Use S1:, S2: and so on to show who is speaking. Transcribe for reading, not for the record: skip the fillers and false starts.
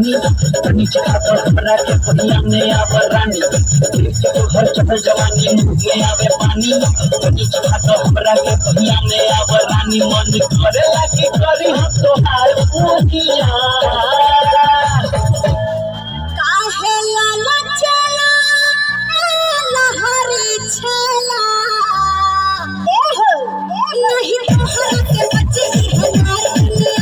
S1: जवानी तनी चखा तो हमरा के पहिया में आवे रानी तो हर चढ़ल जवानी मुंह में आवे पानी तनी चखा तो हमरा के पहिया में आवे रानी मन करे लागी करी हम तोहार पूजिया